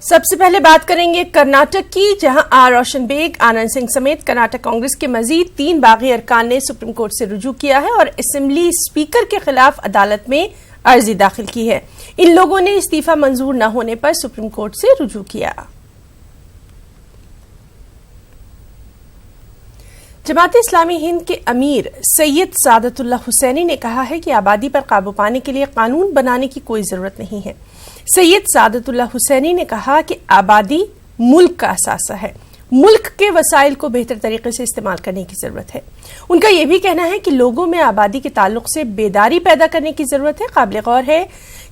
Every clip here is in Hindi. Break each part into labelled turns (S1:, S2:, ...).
S1: सबसे पहले बात करेंगे कर्नाटक की, जहां are Roshan bag, Anand Singh समेत कर्नाटक कांग्रेस के मजीद 3 बागी अरकान ने सुप्रीम कोर्ट से रुजू किया है और असेंबली स्पीकर के खिलाफ अदालत में अर्जी दाखिल की है। इन लोगों ने इस्तीफा मंजूर न होने पर सुप्रीम कोर्ट से रुजू किया। जमात इस्लामी हिंद के अमीर सैयद सादतुल्लाह हुसैनी ने कहा है कि आबादी पर काबू पाने के लिए कानून बनाने की कोई जरूरत नहीं है। सैयद सादतुल्लाह हुसैनी ने कहा कि आबादी मुल्क का असासा है, मुल्क के वसाइल को बेहतर तरीके से इस्तेमाल करने की जरूरत है। उनका यह भी कहना है कि लोगों में आबादी के ताल्लुक से बेदारी पैदा करने की जरूरत है। काबिल गौर है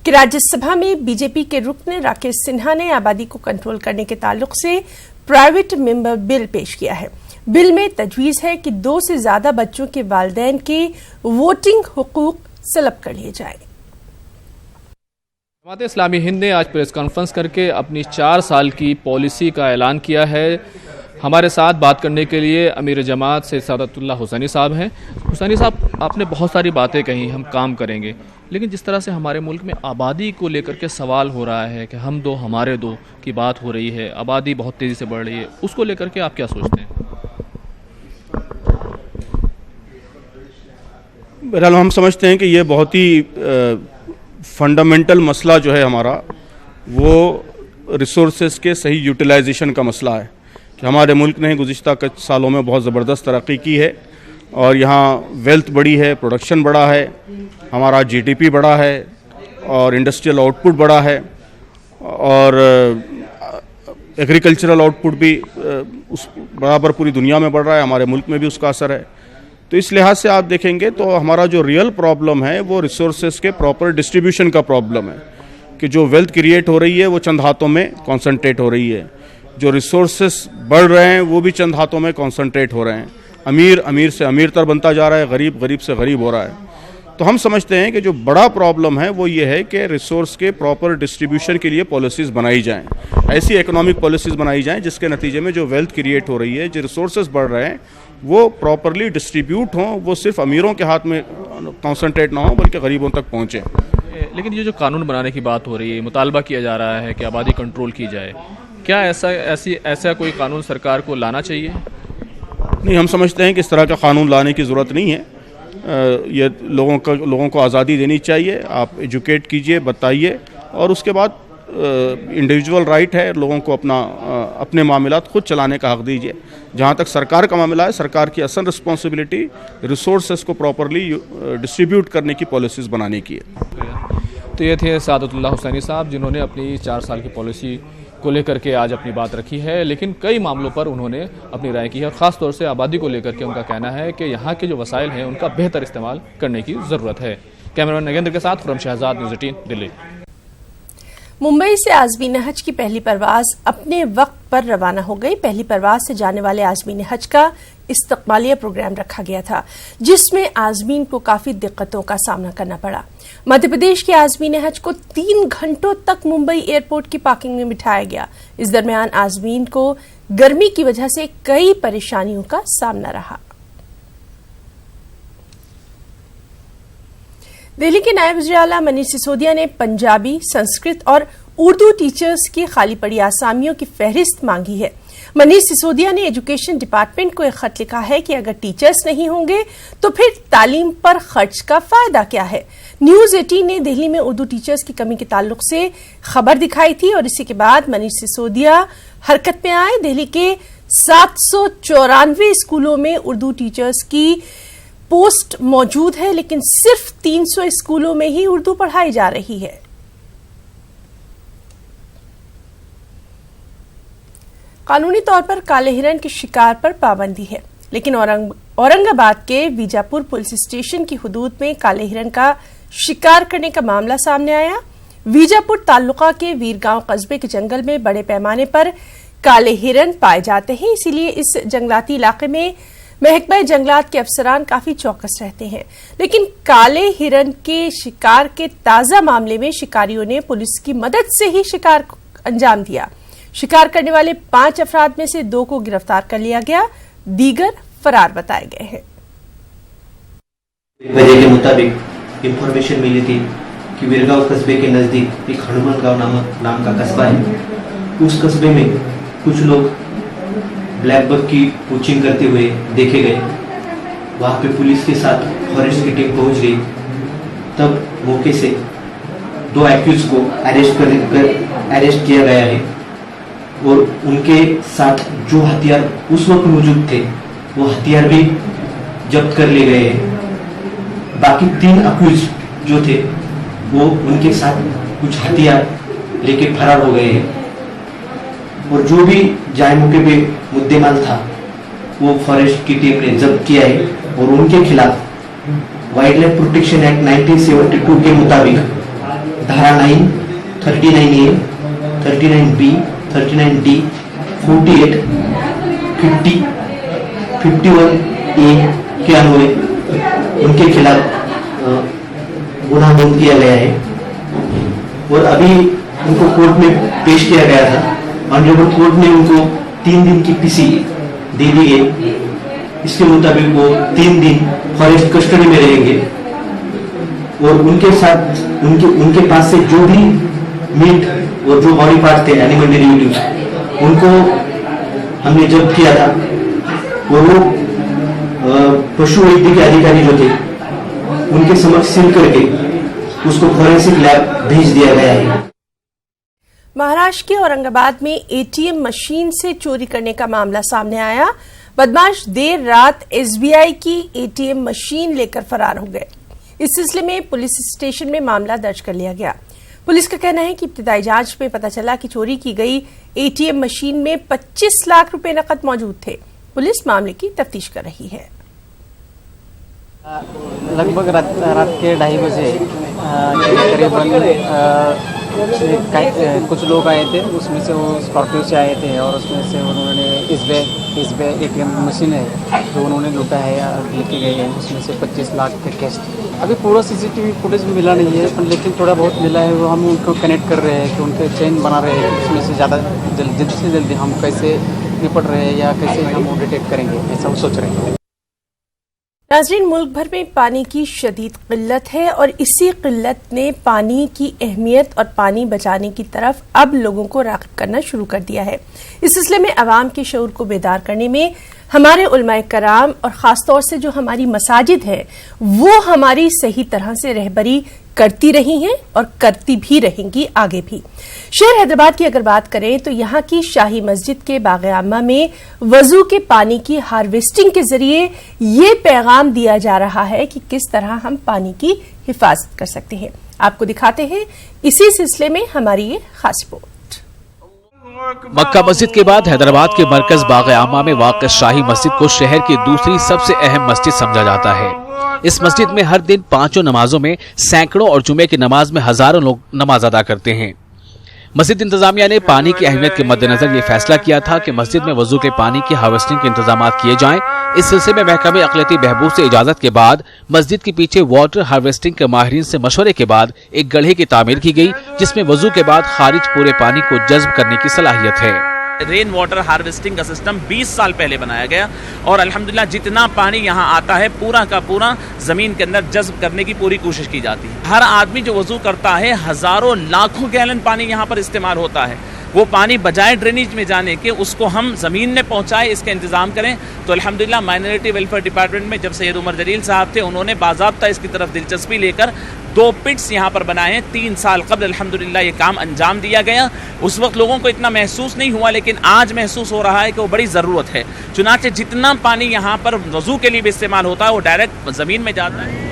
S1: कि राज्यसभा में बीजेपी के रुकन राकेश सिन्हा ने आबादी को कंट्रोल करने के ताल्लुक से प्राइवेट मेंबर बिल पेश किया है। बिल में तजवीज है कि 2 से ज्यादा बच्चों के वालिदैन के वोटिंग हुकूक सलब कर लिए जाए।
S2: जमात इस्लामी हिंद ने आज प्रेस कॉन्फ्रेंस करके अपनी 4 साल की पॉलिसी का ऐलान किया है। हमारे साथ बात करने के लिए अमीर जमात से सादतुल्लाह हुसैनी साहब हैं। हुसैनी साहब, आपने बहुत सारी बातें कही, हम काम करेंगे, लेकिन जिस तरह से हमारे मुल्क में आबादी को लेकर के सवाल हो रहा है कि हम 2 हमारे 2 की बात हो रही है, आबादी बहुत तेज़ी से बढ़ रही है, उसको लेकर के आप क्या सोचते हैं?
S3: बहरहाल हम समझते हैं कि ये बहुत ही फंडामेंटल मसला जो है हमारा, वो रिसोर्सेज के सही यूटिलाइजेशन का मसला है कि हमारे मुल्क ने गुज़िश्ता कुछ सालों में बहुत ज़बरदस्त तरक्की की है और यहाँ वेल्थ बड़ी है, प्रोडक्शन बड़ा है, हमारा जीडीपी बड़ा है और इंडस्ट्रियल आउटपुट बड़ा है और एग्रीकल्चरल आउटपुट भी उस बराबर पूरी दुनिया में बढ़ रहा है, हमारे मुल्क में भी उसका असर है। तो इस लिहाज से आप देखेंगे तो हमारा जो रियल प्रॉब्लम है वो रिसोर्सेज के प्रॉपर डिस्ट्रीब्यूशन का प्रॉब्लम है कि जो वेल्थ क्रिएट हो रही है वो चंद हाथों में कॉन्सनट्रेट हो रही है, जो रिसोर्सेज बढ़ रहे हैं वो भी चंद हाथों में कॉन्सनट्रेट हो रहे हैं, अमीर अमीर से अमीरतर बनता जा रहा है, गरीब गरीब से गरीब हो रहा है। तो हम समझते हैं कि जो बड़ा प्रॉब्लम है वो ये है कि रिसोर्स के प्रॉपर डिस्ट्रीब्यूशन के लिए पॉलिसीज़ बनाई जाएँ, ऐसी इकोनॉमिक पॉलिसीज़ बनाई जाएँ जिसके नतीजे में जो वेल्थ क्रिएट हो रही है, जो रिसोर्सेज बढ़ रहे हैं वो प्रॉपरली डिस्ट्रीब्यूट हों, वो सिर्फ अमीरों के हाथ में कॉन्सनट्रेट ना हो बल्कि गरीबों तक पहुँचें।
S2: लेकिन ये जो कानून बनाने की बात हो रही है, मुतालबा किया जा रहा है कि आबादी कंट्रोल की जाए, क्या ऐसा कोई कानून सरकार को लाना चाहिए?
S3: नहीं, हम समझते हैं कि इस तरह का कानून लाने की ज़रूरत नहीं है। ये लोगों को आज़ादी देनी चाहिए, आप एजुकेट कीजिए, बताइए और उसके बाद इंडिविजुअल राइट है लोगों को अपने मामलात खुद चलाने का हक दीजिए। जहाँ तक सरकार का मामला है, सरकार की असल रिस्पॉन्सिबिलिटी रिसोर्सेज को प्रॉपरली डिस्ट्रीब्यूट करने की पॉलिसीज़ बनाने की है।
S2: तो ये थे सादतुल्लाह हुसैनी साहब, जिन्होंने अपनी 4 साल की पॉलिसी को लेकर के आज अपनी बात रखी है, लेकिन कई मामलों पर उन्होंने अपनी राय की है और ख़ास तौर से आबादी को लेकर के उनका कहना है कि यहाँ के जो वसाइल हैं उनका बेहतर इस्तेमाल करने की ज़रूरत है। कैमरामैन नगेंद्र के साथ खुरम शहजाद, न्यूज़ 18 दिल्ली।
S1: मुंबई से आज़मीन हज की पहली परवाज अपने वक्त पर रवाना हो गई। पहली परवाज से जाने वाले आज़मीन हज का इस्तकबालिया प्रोग्राम रखा गया था, जिसमें आज़मीन को काफी दिक्कतों का सामना करना पड़ा। मध्य प्रदेश के आज़मीन हज को 3 घंटों तक मुंबई एयरपोर्ट की पार्किंग में बिठाया गया। इस दरमियान आज़मीन को गर्मी की वजह से कई परेशानियों का सामना रहा। दिल्ली के नायब वज़ीर आला मनीष सिसोदिया ने पंजाबी, संस्कृत और उर्दू टीचर्स की खाली पड़ी आसामियों की फहरिस्त मांगी है। मनीष सिसोदिया ने एजुकेशन डिपार्टमेंट को एक खत लिखा है कि अगर टीचर्स नहीं होंगे तो फिर तालीम पर खर्च का फायदा क्या है। न्यूज़ 18 ने दिल्ली में उर्दू टीचर्स की कमी के ताल्लुक से खबर दिखाई थी और इसी के बाद मनीष सिसोदिया हरकत में आए। दिल्ली के 794 स्कूलों में उर्दू टीचर्स की पोस्ट मौजूद है, लेकिन सिर्फ 300 स्कूलों में ही उर्दू पढ़ाई जा रही है। कानूनी तौर पर काले हिरण के शिकार पर पाबंदी है, लेकिन औरंगाबाद के बीजापुर पुलिस स्टेशन की हुदूद में काले हिरण का शिकार करने का मामला सामने आया। बीजापुर तालुका के वीरगांव कस्बे के जंगल में बड़े पैमाने पर काले हिरण पाए जाते हैं, इसीलिए इस जंगलाती इलाके में महकमा जंगलात के अफसरान काफी चौकस रहते हैं। लेकिन काले हिरण के शिकार के ताजा मामले में शिकारियों ने पुलिस की मदद से ही शिकार को अंजाम दिया। शिकार करने वाले 5 अफराद में से 2 को गिरफ्तार कर लिया गया, दीगर फरार बताए गए हैं।
S4: वजह के मुताबिक इंफॉर्मेशन मिली थी कि वीरगांव कस्बे के नजदीक एक हनुमान गांव नाम का कस्बा है, उस कस्बे में कुछ लोग ब्लैक बग की पोचिंग करते हुए देखे गए। वहाँ पे पुलिस के साथ फॉरेस्ट की टीम पहुँच गई। तब मौके से 2 एक्यूज को अरेस्ट किया गया है और उनके साथ जो हथियार उस वक्त मौजूद थे वो हथियार भी जब्त कर लिए गए हैं। बाकी 3 एक्यूज जो थे वो उनके साथ कुछ हथियार लेके फरार हो गए हैं और जो भी जाए मौके पे मुद्देमाल था वो फॉरेस्ट की टीम ने जब्त किया है और उनके खिलाफ वाइल्ड लाइफ प्रोटेक्शन एक्ट 1972 के मुताबिक धारा 9, 39A, 39B, 39D, 48, 50, 51A के अन्वय उनके खिलाफ गुनाह दर्ज किया गया है और अभी उनको कोर्ट में पेश किया गया था। ऑनरेबल कोर्ट ने उनको 3 दिन की पीसी दे दी गई। इसके मुताबिक वो 3 दिन फॉरेस्ट कस्टडी में रहेंगे और उनके साथ उनके पास से जो भी मीट और जो बॉडी पार्ट थे एनिमल डेरिवेटिव्स उनको हमने जब्त किया था और वो पशु वैद्य के अधिकारी जो थे उनके समक्ष सील करके उसको फॉरेंसिक लैब भेज दिया गया है।
S1: महाराष्ट्र के औरंगाबाद में एटीएम मशीन से चोरी करने का मामला सामने आया। बदमाश देर रात एसबीआई की एटीएम मशीन लेकर फरार हो गए। इस सिलसिले में पुलिस स्टेशन में मामला दर्ज कर लिया गया। पुलिस का कहना है कि इब्तिदाई जांच में पता चला कि चोरी की गई एटीएम मशीन में 25 लाख रुपए नकद मौजूद थे। पुलिस मामले की तफ्तीश कर रही है।
S5: लगभग रात के 2:30 बजे करीबन कुछ लोग आए थे। उसमें से वो स्कॉर्पियो से आए थे और उसमें से उन्होंने इस बे एटीएम मशीन है जो उन्होंने लूटा है या लेके गए हैं। उसमें से 25 लाख के कैश। अभी पूरा सीसीटीवी फुटेज भी मिला नहीं है, पर लेकिन थोड़ा बहुत मिला है। वो हम उनको कनेक्ट कर रहे हैं कि उनके चेन बना रहे हैं। उसमें से ज़्यादा जल्दी से जल्दी हम कैसे निपट रहे हैं या कैसे हम वो डिटेक्ट करेंगे, ऐसा वो सोच रहे हैं।
S1: नाज़रीन, मुल्क भर में पानी की शदीद किल्लत है और इसी किल्लत ने पानी की अहमियत और पानी बचाने की तरफ अब लोगों को राग़िब करना शुरू कर दिया है। इस सिलसिले में अवाम के शऊर को बेदार करने में हमारे उलमाए कराम और ख़ासतौर से जो हमारी मसाजिद है वो हमारी सही तरह से रहबरी करती रही हैं और करती भी रहेंगी आगे भी। शहर हैदराबाद की अगर बात करें तो यहाँ की शाही मस्जिद के बाग़ आमा में वजू के पानी की हार्वेस्टिंग के जरिए ये पैगाम दिया जा रहा है कि किस तरह हम पानी की हिफाजत कर सकते हैं। आपको दिखाते हैं इसी सिलसिले में हमारी ये खास रिपोर्ट।
S6: मक्का मस्जिद के बाद हैदराबाद के मरकज बाग़ आमा में वाक़ शाही मस्जिद को शहर की दूसरी सबसे अहम मस्जिद समझा जाता है। इस मस्जिद में हर दिन 5 नमाजों में सैकड़ों और जुमे की नमाज में हजारों लोग नमाज अदा करते हैं। मस्जिद इंतजामिया ने पानी की अहमियत के मद्देनजर ये फैसला किया था कि मस्जिद में वजू के पानी की हार्वेस्टिंग के इंतजाम किए जाएं। इस सिलसिले में महकमे अक़लियती बहबूद से इजाजत के बाद मस्जिद के पीछे वाटर हार्वेस्टिंग के माहिरीन से मशवरे के बाद एक गड्ढे की तामीर की गई, जिसमें वजू के बाद खारिज पूरे पानी को जज्ब करने की सलाहियत है।
S7: रेन वाटर हार्वेस्टिंग का सिस्टम 20 साल पहले बनाया गया और अल्हम्दुलिल्लाह जितना पानी यहाँ आता है पूरा का पूरा ज़मीन के अंदर जज्ब करने की पूरी कोशिश की जाती है। हर आदमी जो वज़ू करता है हज़ारों लाखों गैलन पानी यहाँ पर इस्तेमाल होता है। वो पानी बजाय ड्रेनेज में जाने के उसको हम ज़मीन में पहुँचाए, इसका इंतज़ाम करें। तो अल्हम्दुलिल्लाह माइनॉरिटी वेलफेयर डिपार्टमेंट में जब सैयद उमर जलील साहब थे उन्होंने बाज़ाब्ता इसकी तरफ दिलचस्पी लेकर 2 पिट्स यहाँ पर बनाए हैं। 3 साल कबल अल्हम्दुलिल्लाह ये काम अंजाम दिया गया। उस वक्त लोगों को इतना महसूस नहीं हुआ, लेकिन आज महसूस हो रहा है कि वो बड़ी ज़रूरत है। चुनांचे जितना पानी यहाँ पर वज़ू के लिए भी इस्तेमाल होता है वो डायरेक्ट ज़मीन में जाता है।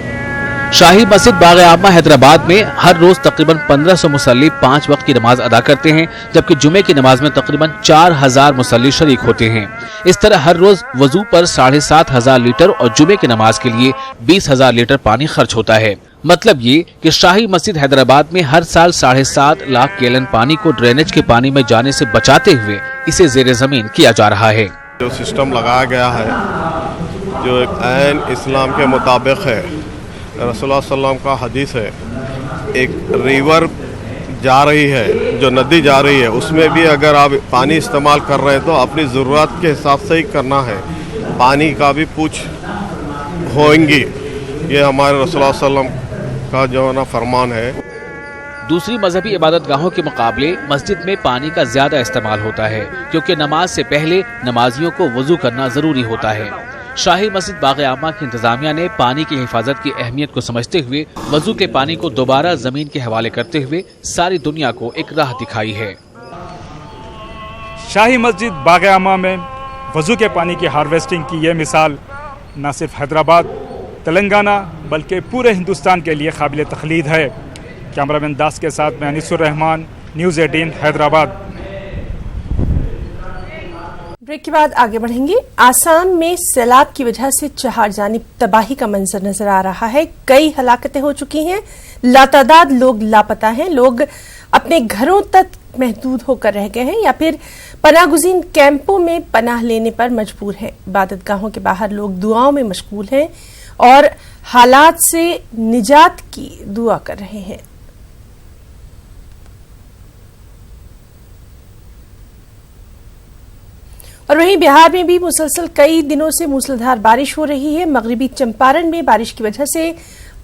S6: शाही मस्जिद बाग़ आमा हैदराबाद में हर रोज तकरीबन 1500 मुसल्ली 5 वक्त की नमाज अदा करते हैं, जबकि जुमे की नमाज में तकरीबन 4000 मुसल्ली शरीक होते हैं। इस तरह हर रोज वजू पर 7500 लीटर और जुमे की नमाज के लिए 20,000 लीटर पानी खर्च होता है। मतलब ये कि शाही मस्जिद हैदराबाद में हर साल 7.5 लाख गैलन पानी को ड्रेनेज के पानी में जाने से बचाते हुए इसे जेर जमीन किया जा रहा है।
S8: जो सिस्टम लगाया गया है जो एक ऐन इस्लाम के मुताबिक है, रसूलुल्लाह सल्लल्लाहु अलैहि वसल्लम का हदीस है, एक रिवर जा रही है जो नदी जा रही है उसमें भी अगर आप पानी इस्तेमाल कर रहे हैं तो अपनी ज़रूरत के हिसाब से ही करना है। पानी का भी पूछ होंगी, ये हमारे रसूलुल्लाह सल्लल्लाहु अलैहि वसल्लम का जो है ना फरमान है।
S6: दूसरी मजहबी इबादतगाहों के मुकाबले मस्जिद में पानी का ज्यादा इस्तेमाल होता है, क्योंकि नमाज से पहले नमाजियों को वजू करना जरूरी होता है। शाही मस्जिद बाग़-ए-आमा की इंतजामिया ने पानी की हिफाजत की अहमियत को समझते हुए वजू के पानी को दोबारा जमीन के हवाले करते हुए सारी दुनिया को एक राह दिखाई है।
S9: शाही मस्जिद बाग़-ए-आमा में वजू के पानी की हार्वेस्टिंग की यह मिसाल न सिर्फ हैदराबाद, तेलंगाना बल्कि पूरे हिंदुस्तान के लिए काबिल तखलीद है। कैमरामैन दास के साथ मैं अनीसुर रहमान, न्यूज़ 18 हैदराबाद।
S1: ब्रेक के बाद आगे बढ़ेंगे। आसाम में सैलाब की वजह से चार जानिब तबाही का मंजर नजर आ रहा है। कई हलाकतें हो चुकी हैं, लातादाद लोग लापता हैं, लोग अपने घरों तक महदूद होकर रह गए हैं या फिर पनाहगुज़ीन कैंपों में पनाह लेने पर मजबूर हैं। इबादतगाहों के बाहर लोग दुआओं में मशगूल हैं और हालात से निजात की दुआ कर रहे हैं। और वहीं बिहार में भी मुसलसल कई दिनों से मूसलाधार बारिश हो रही है। मगरिबी चंपारण में बारिश की वजह से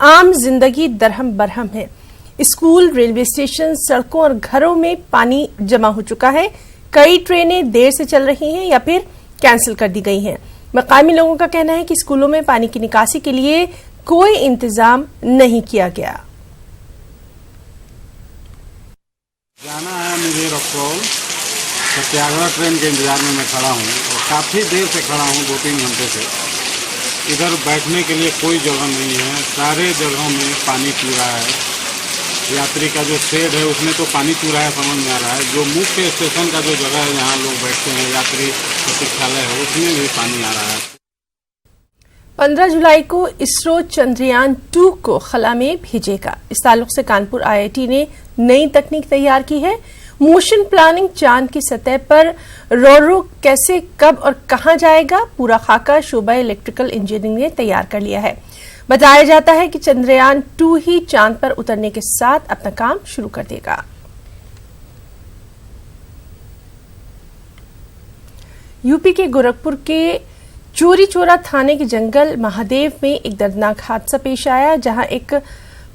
S1: आम जिंदगी दरहम बरहम है। स्कूल, रेलवे स्टेशन, सड़कों और घरों में पानी जमा हो चुका है। कई ट्रेनें देर से चल रही हैं या फिर कैंसिल कर दी गई हैं। मकामी लोगों का कहना है कि स्कूलों में पानी की निकासी के लिए कोई इंतजाम नहीं किया गया।
S10: जाना है मुझे रक्सौल, सत्याग्रह ट्रेन के इंतजार में मैं खड़ा हूँ और काफ़ी देर से खड़ा हूँ, 2-3 घंटे से। इधर बैठने के लिए कोई जगह नहीं है, सारे जगहों में पानी पूरा है। यात्री का जो शेड है उसमें तो पानी पूरा है, समझ में आ रहा है। जो मुख्य स्टेशन का जो जगह है जहाँ लोग बैठते हैं, यात्री प्रतीक्षालय है, उसमें भी पानी आ रहा है।
S1: 15 जुलाई को इसरो चंद्रयान 2 को खला में भेजेगा। इस ताल्लुक से कानपुर IIT ने नई तकनीक तैयार की है। मोशन प्लानिंग, चांद की सतह पर रोरो कैसे, कब और कहां जाएगा, पूरा खाका शोबा इलेक्ट्रिकल इंजीनियरिंग ने तैयार कर लिया है। बताया जाता है कि चंद्रयान 2 ही चांद पर उतरने के साथ अपना काम शुरू कर देगा। यूपी के गोरखपुर के चोरी चोरा थाने के जंगल महादेव में एक दर्दनाक हादसा पेश आया, जहां एक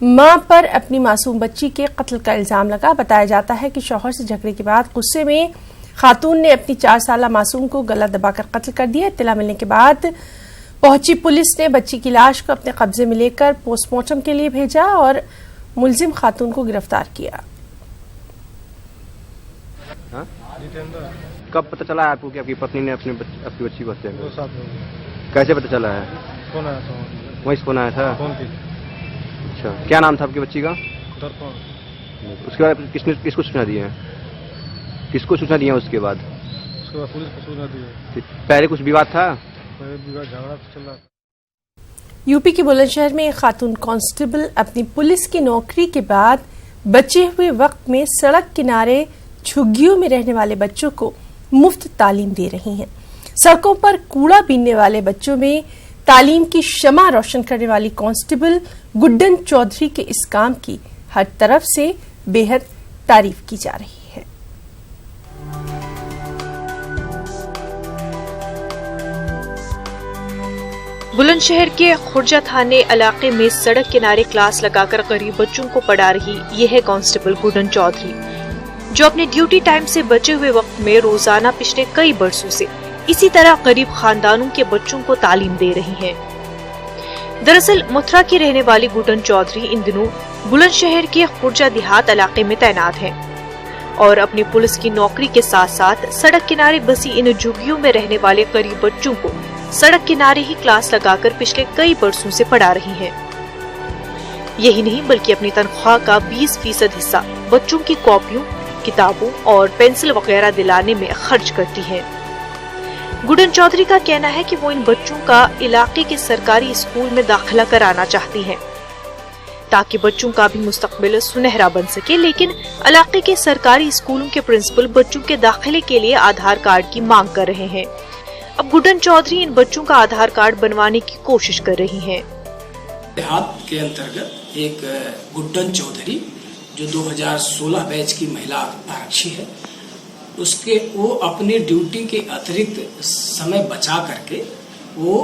S1: मां पर अपनी मासूम बच्ची के कत्ल का इल्जाम लगा। बताया जाता है कि शौहर से झगड़े के बाद गुस्से में खातून ने अपनी 4 साला मासूम को गला दबाकर कत्ल कर दिया। इत्तला मिलने के बाद पहुंची पुलिस ने बच्ची की लाश को अपने कब्जे में लेकर पोस्टमार्टम के लिए भेजा और मुलजिम खातून को गिरफ्तार किया।
S11: कब पता चला आपको कि आपकी पत्नी ने आपकी बच्ची को हत्या की? कैसे पता चला है?
S12: फोन आया था,
S11: वहीं से फोन आया था।
S12: फोन की।
S11: अच्छा, क्या नाम था आपकी बच्ची का?
S12: दर्पण।
S11: उसके बाद किसको सूचना दी है? किसको सूचना दी है उसके बाद?
S12: उसके बाद पुलिस को सूचना दी है।
S11: पहले कुछ विवाद था?
S12: विवाद झगड़ा चल रहा था।
S1: यूपी के बुलंदशहर में एक खातून कांस्टेबल अपनी पुलिस की नौकरी के बाद बचे हुए वक्त में सड़क किनारे झुग्गियों में रहने वाले बच्चों को मुफ्त तालीम दे रही हैं। सड़कों पर कूड़ा बीनने वाले बच्चों में तालीम की शमा रोशन करने वाली कांस्टेबल गुड्डन चौधरी के इस काम की हर तरफ से बेहद तारीफ की जा रही है।
S13: बुलंदशहर के खुर्जा थाने इलाके में सड़क किनारे क्लास लगाकर गरीब बच्चों को पढ़ा रही यह है कांस्टेबल गुड्डन चौधरी, जो अपने ड्यूटी टाइम से बचे हुए वक्त में रोजाना पिछले कई बरसों से इसी तरह गरीब खानदानों के बच्चों को तालीम दे रही हैं। दरअसल मथुरा की रहने वाली गुड्डन चौधरी इन दिनों बुलंदशहर के खुर्जा देहात इलाके में तैनात हैं और अपनी पुलिस की नौकरी के साथ साथ सड़क किनारे बसी इन झुग्गियों में रहने वाले गरीब बच्चों को सड़क किनारे ही क्लास लगाकर पिछले कई बरसों से पढ़ा रही हैं। यही नहीं बल्कि अपनी तनख्वाह का 20% हिस्सा बच्चों की कॉपियों, किताबों और पेंसिल वगैरह दिलाने में खर्च करती हैं। गुड्डन चौधरी का कहना है कि वो इन बच्चों का इलाके के सरकारी स्कूल में दाखिला कराना चाहती हैं ताकि बच्चों का भी मुस्तकबिल सुनहरा बन सके, लेकिन इलाके के सरकारी स्कूलों के प्रिंसिपल बच्चों के दाखिले के लिए आधार कार्ड की मांग कर रहे हैं। अब गुड्डन चौधरी इन बच्चों का आधार कार्ड बनवाने की कोशिश कर रही हैं।
S14: देहात के अंतर्गत एक गुड्डन चौधरी जो 2016 बैच की महिला आरक्षी है, वो अपनी ड्यूटी के अतिरिक्त समय बचा करके वो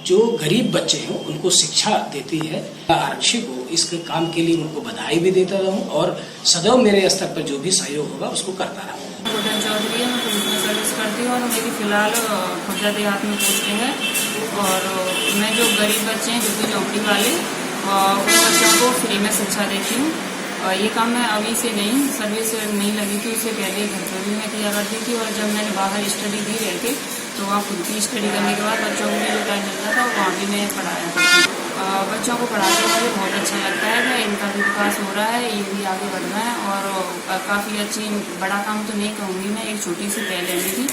S14: जो गरीब बच्चे हैं उनको शिक्षा देती है। आरक्षी को इस काम के लिए उनको बधाई भी देता रहूं और सदैव मेरे स्तर पर जो भी सहयोग होगा उसको करता रहूं।
S15: गुड्डन चौधरी है, मैं पुलिस में सर्विस करती हूँ और मेरी फिलहाल खुर्जा देहात में पोस्टिंग है। और मैं जो गरीब बच्चे हैं, झुग्गी झोंपड़ी वाले, उन बच्चों को फ्री में शिक्षा देती हूँ। ये काम मैं अभी से नहीं, सर्विस नहीं लगी थी उससे पहले घर पर भी मैं किया करती थी। और जब मैंने बाहर स्टडी दी रह के तो वहाँ खुद की स्टडी करने के बाद बच्चों को भी जो टाइम मिलता था वहाँ भी मैं पढ़ाया करती हूँ। बच्चों को पढ़ाते मुझे बहुत अच्छा लगता है कि इनका भी विकास हो रहा है, ये भी आगे बढ़ रहा है। और काफ़ी अच्छी, बड़ा काम तो नहीं कहूँगी मैं, एक छोटी सी फैमिली थी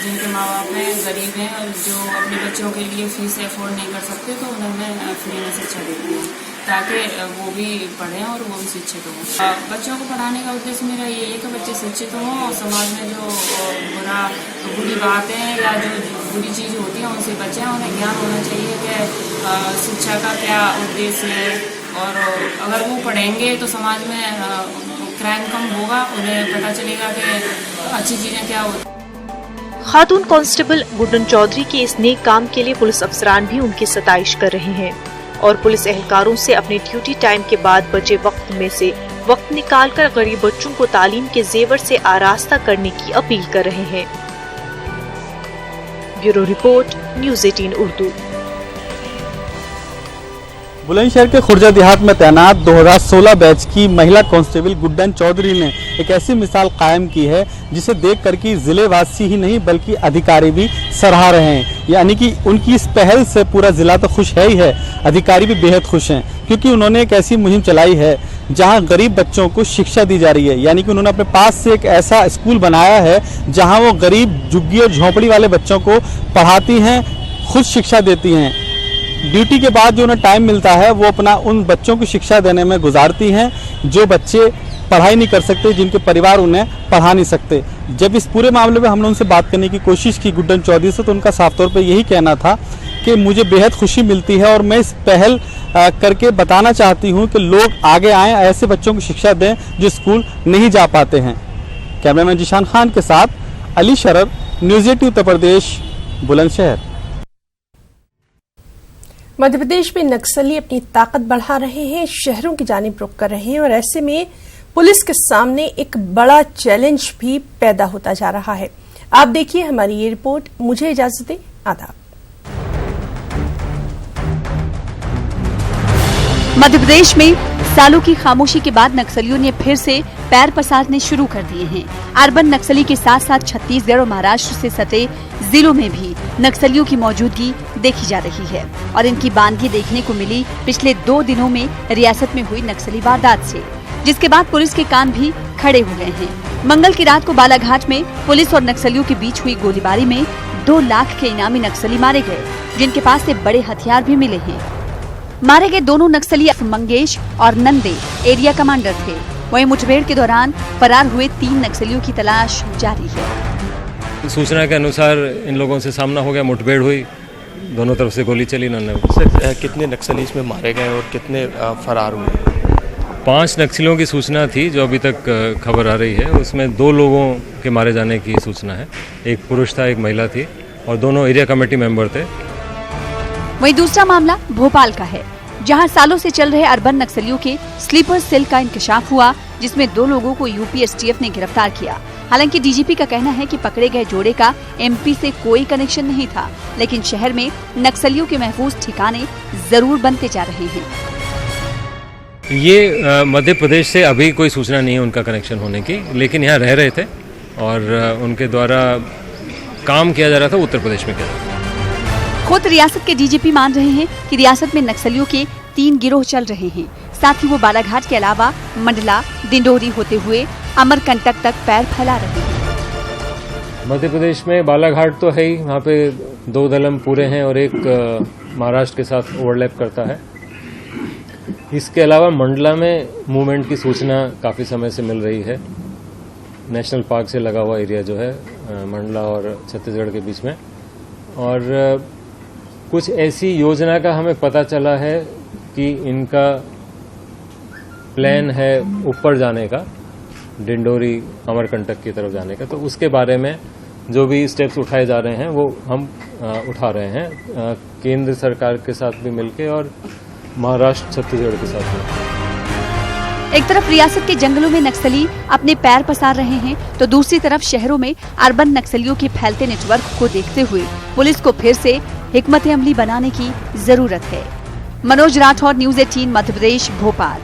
S15: जिनके माँ बाप हैं, गरीब हैं और जो अपने बच्चों के लिए फीस अफोर्ड नहीं कर सकते, तो उन्हें मैं फ्री में शिक्षा देती हूँ ताकि वो भी पढ़ें और वो भी शिक्षित हों। बच्चों को पढ़ाने का उद्देश्य मेरा ये है कि बच्चे शिक्षित हों और समाज में जो बुरी बातें या जो बुरी चीज़ होती हैं उनसे बचें। उन्हें ज्ञान होना चाहिए कि शिक्षा का क्या उद्देश्य है, और अगर वो पढ़ेंगे तो समाज में क्राइम कम होगा, उन्हें पता चलेगा कि अच्छी चीज़ें क्या होती।
S13: खातून कांस्टेबल गुड्डन चौधरी के इस नेक काम के लिए पुलिस अफसरान भी उनकी सताइश कर रहे हैं और पुलिस एहलकारों से अपने ड्यूटी टाइम के बाद बचे वक्त में से वक्त निकालकर गरीब बच्चों को तालीम के जेवर से आरास्ता करने की अपील कर रहे हैं। Bureau report, news 18 Urdu.
S16: Bulandshahr के खुर्जा देहात में तैनात 2016 बैच की महिला कांस्टेबल गुड्डन चौधरी ने एक ऐसी मिसाल कायम की है जिसे देख कर के जिलेवासी ही नहीं बल्कि अधिकारी भी सराह रहे हैं। यानी कि उनकी इस पहल से पूरा जिला तो खुश है ही है, अधिकारी भी बेहद खुश हैं क्योंकि उन्होंने एक ऐसी मुहिम चलाई है जहां गरीब बच्चों को शिक्षा दी जा रही है। यानी कि उन्होंने अपने पास से एक ऐसा स्कूल बनाया है जहां वो गरीब झुग्गी और झोंपड़ी वाले बच्चों को पढ़ाती हैं, खुद शिक्षा देती हैं। ड्यूटी के बाद जो उन्हें टाइम मिलता है वो अपना उन बच्चों को शिक्षा देने में गुजारती हैं जो बच्चे पढ़ाई नहीं कर सकते, जिनके परिवार उन्हें पढ़ा नहीं सकते। जब इस पूरे मामले में हमने उनसे बात करने की कोशिश की गुड्डन चौधरी से, तो उनका साफ तौर पे यही कहना था कि मुझे बेहद खुशी मिलती है और मैं इस पहल करके बताना चाहती हूँ कि लोग आगे आएँ, ऐसे बच्चों को शिक्षा दें जो स्कूल नहीं जा पाते हैं। कैमरामैन जिशान खान के साथ अली शरर, न्यूज़ 18 उत्तर प्रदेश, बुलंदशहर।
S1: मध्य प्रदेश में नक्सली अपनी ताकत बढ़ा रहे हैं, शहरों की जानिब रुख कर रहे हैं और ऐसे में पुलिस के सामने एक बड़ा चैलेंज भी पैदा होता जा रहा है। आप देखिए हमारी ये रिपोर्ट। मुझे इजाजत दें, आदाब।
S17: मध्य प्रदेश में सालों की खामोशी के बाद नक्सलियों ने फिर से पैर पसारने शुरू कर दिए हैं। अर्बन नक्सली के साथ साथ छत्तीसगढ़ और महाराष्ट्र से सटे जिलों में भी नक्सलियों की मौजूदगी देखी जा रही है और इनकी बानगी देखने को मिली पिछले 2 दिनों में रियासत में हुई नक्सली वारदात से, जिसके बाद पुलिस के कान भी खड़े हो गए हैं। मंगल की रात को बालाघाट में पुलिस और नक्सलियों के बीच हुई गोलीबारी में 2 लाख के इनामी नक्सली मारे गए, जिनके पास से बड़े हथियार भी मिले हैं। मारे गए दोनों नक्सली मंगेश और नंदे एरिया कमांडर थे। वहीं मुठभेड़ के दौरान फरार हुए 3 नक्सलियों की तलाश जारी है।
S18: सूचना के अनुसार इन लोगों से सामना हो गया, मुठभेड़ हुई, दोनों तरफ से गोली चली।
S19: सर, कितने नक्सली इसमें मारे गए और कितने फरार हुए?
S18: 5 नक्सलियों की सूचना थी जो अभी तक खबर आ रही है। उसमें 2 लोगों के मारे जाने की सूचना है, एक पुरुष था, एक महिला थी और दोनों एरिया कमेटी मेंबर थे।
S17: वहीं दूसरा मामला भोपाल का है, जहां सालों से चल रहे अर्बन नक्सलियों के स्लीपर सेल का इंकशाफ हुआ, जिसमें 2 लोगों को यूपी एसटीएफ ने गिरफ्तार किया। हालांकि डीजीपी का कहना है कि पकड़े गए जोड़े का एमपी से कोई कनेक्शन नहीं था, लेकिन शहर में नक्सलियों के महफूज ठिकाने जरूर बनते जा रहे हैं।
S18: ये मध्य प्रदेश से अभी कोई सूचना नहीं है उनका कनेक्शन होने की, लेकिन यहाँ रह रहे थे और उनके द्वारा काम किया जा रहा था उत्तर प्रदेश में किया जा रहा था।
S17: खुद रियासत के डीजीपी मान रहे हैं कि रियासत में नक्सलियों के 3 गिरोह चल रहे हैं। साथ ही वो बालाघाट के अलावा मंडला, डिंडोरी होते हुए अमरकंटक तक पैर फैला रहे हैं।
S18: मध्य प्रदेश में बालाघाट तो है ही, वहाँ पे 2 दलम पूरे हैं और एक महाराष्ट्र के साथ ओवरलैप करता है। इसके अलावा मंडला में मूवमेंट की सूचना काफ़ी समय से मिल रही है। नेशनल पार्क से लगा हुआ एरिया जो है मंडला और छत्तीसगढ़ के बीच में, और कुछ ऐसी योजना का हमें पता चला है कि इनका प्लान है ऊपर जाने का, डिंडोरी अमरकंटक की तरफ जाने का, तो उसके बारे में जो भी स्टेप्स उठाए जा रहे हैं वो हम उठा रहे हैं केंद्र सरकार के साथ भी मिलके और महाराष्ट्र छत्तीसगढ़ के साथ भी।
S17: एक तरफ रियासत के जंगलों में नक्सली अपने पैर पसार रहे हैं तो दूसरी तरफ शहरों में अर्बन नक्सलियों के फैलते नेटवर्क को देखते हुए पुलिस को फिर से हिकमत अमली बनाने की जरूरत है। मनोज राठौर, न्यूज़ 18 मध्य प्रदेश, भोपाल।